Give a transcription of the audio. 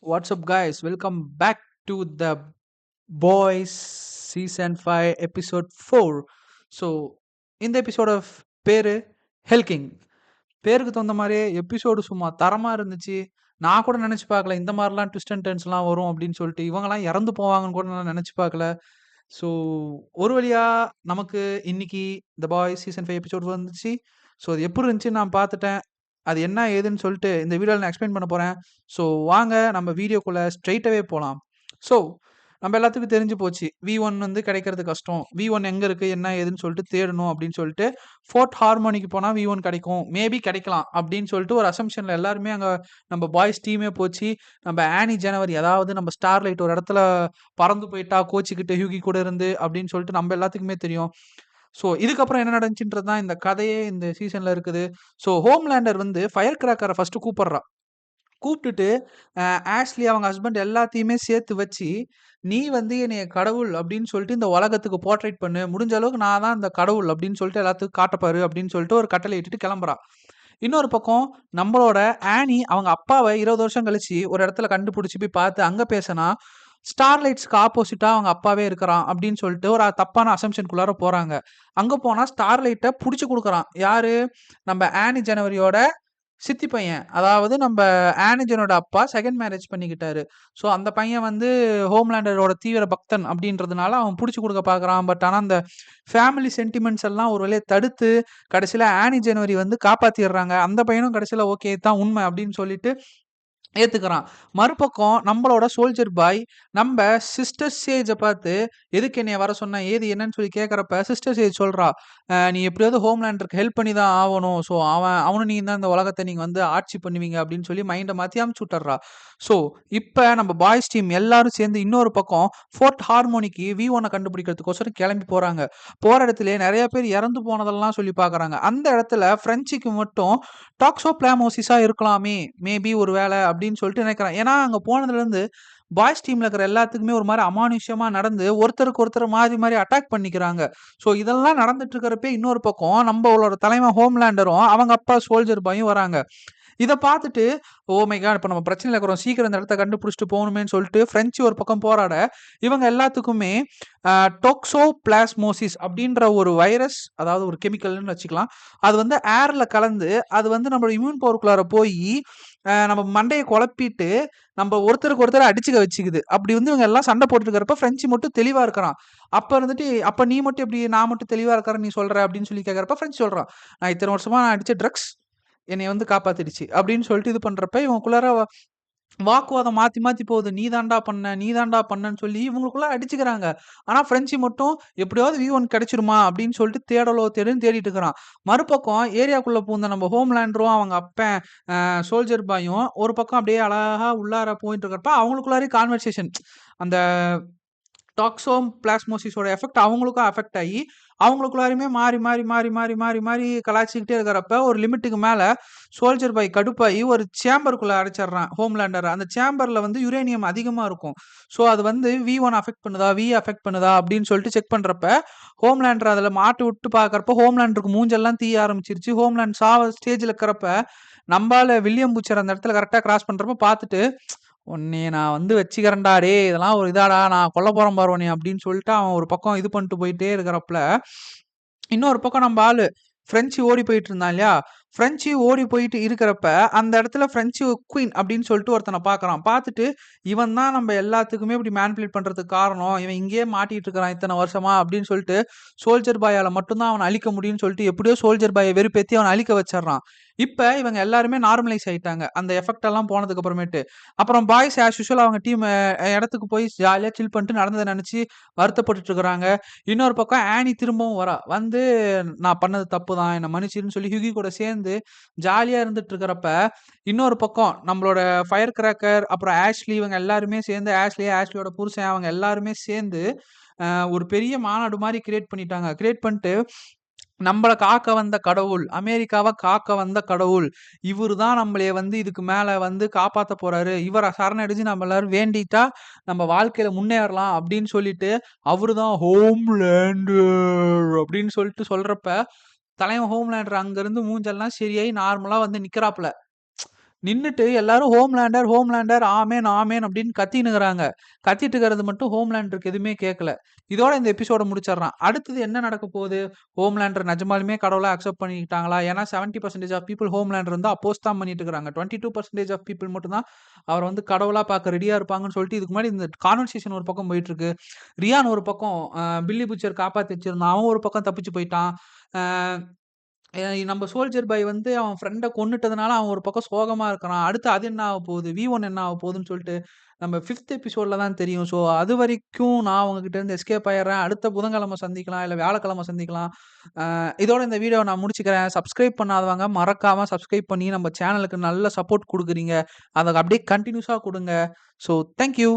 What's up, guys? Welcome back to the Boys Season 5 Episode 4. So இந்த எபிசோட பேரு ஹெல்கிங். பேருக்கு தகுந்த மாதிரியே எபிசோடு சும்மா தரமாக இருந்துச்சு. நான் கூட நினச்சி பார்க்கல இந்த மாதிரிலாம் ட்விஸ்ட் அண்ட் டர்ன்ஸ்லாம் வரும் அப்படின்னு சொல்லிட்டு. இவங்கெல்லாம் இறந்து போவாங்கன்னு கூட நான் நினச்சி பார்க்கல. ஸோ ஒரு வழியாக நமக்கு இன்னைக்கு த பாய்ஸ் சீசன் 5 எபிசோட் வந்துச்சு. ஸோ அது எப்படி இருந்துச்சுன்னு நான் பார்த்துட்டேன். அது என்ன ஏதுன்னு சொல்லிட்டு இந்த வீடியோவில் நான் எக்ஸ்பிளைன் பண்ண போகிறேன். ஸோ வாங்க நம்ம வீடியோக்குள்ளே ஸ்ட்ரெயிட்டாகவே போகலாம். ஸோ நம்ம எல்லாத்துக்கும் தெரிஞ்சு போச்சு, V1 வந்து கிடைக்கிறது கஷ்டம். V1 எங்கே இருக்குது என்ன ஏதுன்னு சொல்லிட்டு தேடணும் அப்படின்னு சொல்லிட்டு ஃபோர்ட் ஹார்மோனிக்கு போனால் V1 கிடைக்கும், மேபி கிடைக்கலாம் அப்படின்னு சொல்லிட்டு ஒரு அசம்ஷனில் எல்லாருமே அங்கே நம்ம பாய்ஸ் டீமே போச்சு. நம்ம ஆனி ஜனவரி, அதாவது நம்ம ஸ்டார்லைட் ஒரு இடத்துல பறந்து போயிட்டா கோச்சிக்கிட்டு ஹியூகி கூட இருந்து அப்படின்னு சொல்லிட்டு நம்ம எல்லாத்துக்குமே தெரியும். ஸோ இதுக்கப்புறம் என்ன நடந்துச்சுன்றது தான் இந்த கதையே இந்த சீசனில் இருக்குது. ஸோ ஹோம்லேண்டர் வந்து ஃபயர் கிராக்கரை ஃபஸ்ட்டு கூப்பிட்றா. கூப்பிட்டுட்டு ஆஷ்லி அவங்க ஹஸ்பண்ட் எல்லாத்தையுமே சேர்த்து வச்சு, நீ வந்து என்னைய கடவுள் அப்படின்னு சொல்லிட்டு இந்த உலகத்துக்கு போர்ட்ரேட் பண்ணு, முடிஞ்ச அளவுக்கு நான் தான் இந்த கடவுள் அப்படின்னு சொல்லிட்டு எல்லாத்துக்கும் காட்டப்பாரு அப்படின்னு சொல்லிட்டு ஒரு கட்டளை இட்டுட்டு கிளம்புறா. இன்னொரு பக்கம் நம்மளோட ஆனி அவங்க அப்பாவை 20 வருஷம் கழிச்சு ஒரு இடத்துல கண்டுபிடிச்சி போய் பார்த்து அங்கே பேசினா ஸ்டார்லைட்ஸ்க்கு ஆப்போசிட்டா அவங்க அப்பாவே இருக்கிறான் அப்படின்னு சொல்லிட்டு ஒரு தப்பான அசம்ஷனுக்குள்ளார போறாங்க. அங்க போனா ஸ்டார்லைட்டை புடிச்சு கொடுக்குறான். யாரு? நம்ம ஆனி ஜனவரியோட சித்தி பையன். அதாவது நம்ம ஆனிஜனோட அப்பா செகண்ட் மேரேஜ் பண்ணிக்கிட்டாரு. ஸோ அந்த பையன் வந்து ஹோம்லேண்டரோட தீவிர பக்தன் அப்படின்றதுனால அவன் புடிச்சு கொடுக்க பார்க்குறான். பட் ஆனால் அந்த ஃபேமிலி சென்டிமெண்ட்ஸ் எல்லாம் ஒரு வழியை தடுத்து கடைசியில் ஆனி ஜனவரி வந்து காப்பாத்திடுறாங்க. அந்த பையனும் கடைசியில் ஓகே தான் உண்மை அப்படின்னு சொல்லிட்டு ஏத்துக்கிறான். மறுபக்கம் நம்மளோட சோல்ஜர் பாய் நம்ம சிஸ்டர் சேஜை பார்த்து எதுக்கு என்னைய வர சொன்ன ஏது என்னன்னு சொல்லி கேட்குறப்ப சிஸ்டர் சேஜ் சொல்றா, நீ எப்படியாவது ஹோம்லேண்டருக்கு ஹெல்ப் பண்ணி தான் ஆகணும். ஸோ அவனும் நீ தான் இந்த உலகத்தை நீங்கள் வந்து ஆட்சி பண்ணுவீங்க அப்படின்னு சொல்லி மைண்டை மாற்றி அமுச்சு விட்டுறா. ஸோ இப்போ நம்ம பாய்ஸ் டீம் எல்லாரும் சேர்ந்து இன்னொரு பக்கம் ஃபோர்ட் ஹார்மோனிக்கு V1 கண்டுபிடிக்கிறதுக்கோசரம் கிளம்பி போகிறாங்க. போகிற இடத்துல நிறைய பேர் இறந்து போனதெல்லாம் சொல்லி பார்க்குறாங்க. அந்த இடத்துல ஃப்ரெஞ்சுக்கு மட்டும் டாக்ஸோபிளாமோசிஸாக இருக்கலாமே, மேபி ஒரு வேலை அப்படின்னு சொல்லிட்டு நினைக்கிறேன். ஏன்னா அங்கே போனதுலேருந்து பாய்ஸ் டீமில் இருக்கிற எல்லாத்துக்குமே ஒரு மாதிரி அமானுஷ்யமாக நடந்து ஒருத்தருக்கு ஒருத்தர் மாறி மாறி அட்டாக் பண்ணிக்கிறாங்க. ஸோ இதெல்லாம் நடந்துட்டு இருக்கிறப்ப இன்னொரு பக்கம் நம்மளோட தலைமை ஹோம்லேண்டரும் அவங்க அப்பா சோல்ஜர் பாயும் வராங்க. இதை பார்த்துட்டு ஓ மை காட், இப்போ நம்ம பிரச்சனையில் இருக்கிறோம், சீக்கிரம் இந்த இடத்த கண்டுபிடிச்சிட்டு போகணுமேன்னு சொல்லிட்டு ஃப்ரெஞ்சு ஒரு பக்கம் போராட இவங்க எல்லாத்துக்குமே டோக்ஸோபிளாஸ்மோசிஸ் அப்படின்ற ஒரு வைரஸ், அதாவது ஒரு கெமிக்கல்னு வச்சுக்கலாம், அது வந்து ஏரில் கலந்து அது வந்து நம்மளோட இம்யூன் பவருக்குள்ளார போய் நம்ம மண்டையை குழப்பிட்டு நம்ம ஒருத்தருக்கு ஒருத்தர் அடிச்சுக்க வச்சுக்குது. அப்படி வந்து இவங்க எல்லாம் சண்டை போட்டுட்டு இருக்கிறப்ப ஃப்ரெஞ்சு மட்டும் தெளிவாக இருக்கிறான். அப்போ இருந்துட்டு அப்போ நீ மட்டும் எப்படி நான் மட்டும் தெளிவாக இருக்கிறேன் நீ சொல்கிற அப்படின்னு சொல்லி கேட்குறப்ப ஃப்ரெஞ்சு சொல்கிறான், நான் இத்தனை வருஷமாக நான் அடித்த ட்ரக்ஸ் என்னை வந்து காப்பாத்திடுச்சு அப்படின்னு சொல்லிட்டு இது பண்றப்ப இவங்களுக்குள்ளார வாக்குவாதம் மாத்தி மாத்தி போகுது. நீ தாண்டா பண்ண நீ தாண்டா பண்ணன்னு சொல்லி இவங்களுக்குள்ள அடிச்சுக்கிறாங்க. ஆனா ஃப்ரெஞ்சு மட்டும் எப்படியாவது V1 கிடைச்சிருமா அப்படின்னு சொல்லிட்டு தேடுன்னு தேடிட்டு இருக்கிறான். மறுபக்கம் ஏரியாக்குள்ள பூந்த நம்ம ஹோம்லேண்டரும் அவங்க அப்பன் சோல்ஜர் பாயும் ஒரு பக்கம் அப்படியே அழகா உள்ளார போயிட்டு இருக்கிறப்ப அவங்களுக்குள்ளாரே கான்வர்சேஷன், அந்த டாக்ஸோம் பிளாஸ்மோசிஸோட எஃபெக்ட் அவங்களுக்கும் அஃபெக்ட் ஆகி அவங்களுக்குள்ளாருமே மாறி மாறி மாறி மாறி மாறி மாறி கலாய்ச்சிக்கிட்டே இருக்கிறப்ப ஒரு லிமிட்டுக்கு மேலே சோல்ஜர் பாய் கடுப்பாகி ஒரு சேம்பருக்குள்ளே அடைச்சிட்றான் ஹோம்லேண்டர். அந்த சேம்பரில் வந்து யுரேனியம் அதிகமாக இருக்கும். ஸோ அது வந்து V1 அஃபெக்ட் பண்ணுதா அஃபெக்ட் பண்ணுதா அப்படின்னு சொல்லிட்டு செக் பண்ணுறப்ப ஹோம்லேண்டர் அதில் மாட்டு விட்டு பார்க்குறப்ப ஹோம்லேண்டருக்கு மூஞ்செல்லாம் தீய ஆரம்பிச்சிருச்சு. ஹோம்லேண்ட் ஸ்டேஜில் இருக்கிறப்ப நம்மளால வில்லியம் பூச்சர் அந்த இடத்துல கரெக்டாக கிராஸ் பண்ணுறப்ப பார்த்துட்டு, உன்னைய நான் வந்து வச்சுக்கிறேன்டா டே, இதெல்லாம் ஒரு இதாடா, நான் கொல்ல போறேன் பாரு உன்னைய அப்படின்னு சொல்லிட்டு அவன் ஒரு பக்கம் இது பண்ணிட்டு போயிட்டே இருக்கிறப்பல இன்னொரு பக்கம் நம்ம ஆளு ஃப்ரெஞ்சு ஓடி போயிட்டு இருந்தான் இல்லையா, ஃப்ரெஞ்சு ஓடி போயிட்டு இருக்கிறப்ப அந்த இடத்துல ஃப்ரெஞ்சு குயின் அப்படின்னு சொல்லிட்டு ஒருத்தனை பார்க்குறான். பார்த்துட்டு இவன் தான் நம்ம எல்லாத்துக்குமே இப்படி மேனிபுலேட் பண்ணுறதுக்கு காரணம், இவன் இங்கேயே மாட்டிட்டு இருக்கிறான் இத்தனை வருஷமா அப்படின்னு சொல்லிட்டு சோல்ஜர் பாயால் மட்டும்தான் அவனை அழிக்க முடியும்னு சொல்லிட்டு எப்படியோ சோல்ஜர் பாயை வெறுப்பேற்றி அவனை அழிக்க வச்சிடறான். இப்போ இவங்க எல்லாருமே நார்மலைஸ் ஆகிட்டாங்க அந்த எஃபெக்ட் எல்லாம் போனதுக்கு அப்புறமேட்டு. அப்புறம் பாய்ஸ் ஆஸ் யூஷுவல் அவங்க டீம் இடத்துக்கு போய் ஜாலியாக சில் பண்ணிட்டு நடந்ததை நினச்சி வருத்தப்பட்டுட்டு இருக்கிறாங்க. இன்னொரு பக்கம் ஆனி திரும்பவும் வரா, வந்து நான் பண்ணது தப்பு தான் என்னை மன்னிச்சிருன்னு சொல்லி ஹியூகி கூட சேர்ந்து ஜாலியாக இருந்துட்டு இருக்கிறப்ப இன்னொரு பக்கம் நம்மளோட ஃபயர் கிராக்கர் அப்புறம் ஆஷ்லி இவங்க எல்லாருமே சேர்ந்து ஆஷ்லியோட புருஷன் அவங்க எல்லாருமே சேர்ந்து ஒரு பெரிய மாநாடு மாதிரி கிரியேட் பண்ணிட்டாங்க. கிரியேட் பண்ணிட்டு நம்மளை காக்க வந்த கடவுள், அமெரிக்காவை காக்க வந்த கடவுள் இவரு தான் நம்மளைய வந்து இதுக்கு மேல வந்து காப்பாற்ற போறாரு, இவரை சரணடைஞ்சு நம்ம எல்லாரும் வேண்டிட்டா நம்ம வாழ்க்கையில முன்னேறலாம் அப்படின்னு சொல்லிட்டு அவரு தான் ஹோம்லேண்டர் அப்படின்னு சொல்லிட்டு சொல்றப்ப தலைவன் ஹோம்லேண்டர் அங்கிருந்து மூஞ்செல்லாம் சரியாயி நார்மலா வந்து நிக்கிறாப்புல. நின்னுட்டு எல்லாரும் ஹோம்லேண்டர், ஹோம்லேண்டர், ஆமென், ஆமென் அப்படின்னு கத்தின்னுருக்காங்க. கத்திட்டு இருக்கிறது மட்டும் ஹோம்லேண்டருக்கு எதுவுமே கேட்கல. இதோட இந்த எபிசோட முடிச்சிடுறான். அடுத்தது என்ன நடக்க போகுது? ஹோம்லேண்டர் நிஜமாலுமே கடவுளா அக்செப்ட் பண்ணிக்கிட்டாங்களா? ஏன்னா 70% ஆஃப் பீப்பிள் ஹோம்லேண்டர் வந்து அப்போஸ் தான் பண்ணிட்டு இருக்காங்க. 22% ஆஃப் பீப்பிள் மட்டும் தான் அவர வந்து கடவுளா பார்க்க ரெடியா இருப்பாங்கன்னு சொல்லிட்டு இதுக்கு முன்னாடி இந்த கான்வர்சேஷன் ஒரு பக்கம் போயிட்டு இருக்கு. ரியான் ஒரு பக்கம் பில்லி பூச்சர் காப்பாத்தி வச்சிருந்தான். அவன் ஒரு பக்கம் தப்பிச்சு போயிட்டான். அ நம்ம சோல்ஜர் பாய் வந்து அவன் ஃப்ரெண்ட கொன்னுட்டதுனால அவன் ஒரு பக்கம் சோகமா இருக்கிறான். அடுத்து அது என்ன ஆகப்போகுது? V1 என்ன ஆகப்போகுதுன்னு சொல்லிட்டு நம்ம 5த் எபிசோட்ல தான் தெரியும். ஸோ அதுவரைக்கும் நான் உங்ககிட்ட இருந்து எஸ்கேப் ஆயிர்றேன். அடுத்த புதன்கிழமை சந்திக்கலாம். இல்ல வியாழக்கிழமை சந்திக்கலாம். இதோட இந்த வீடியோவ நான் முடிச்சுக்கிறேன். சப்ஸ்கிரைப் பண்ணாதவங்க மறக்காம சப்ஸ்கிரைப் பண்ணி நம்ம சேனலுக்கு நல்ல சப்போர்ட் குடுக்குறீங்க. அத அப்படியே கன்டினியூஸா குடுங்க. So thank you.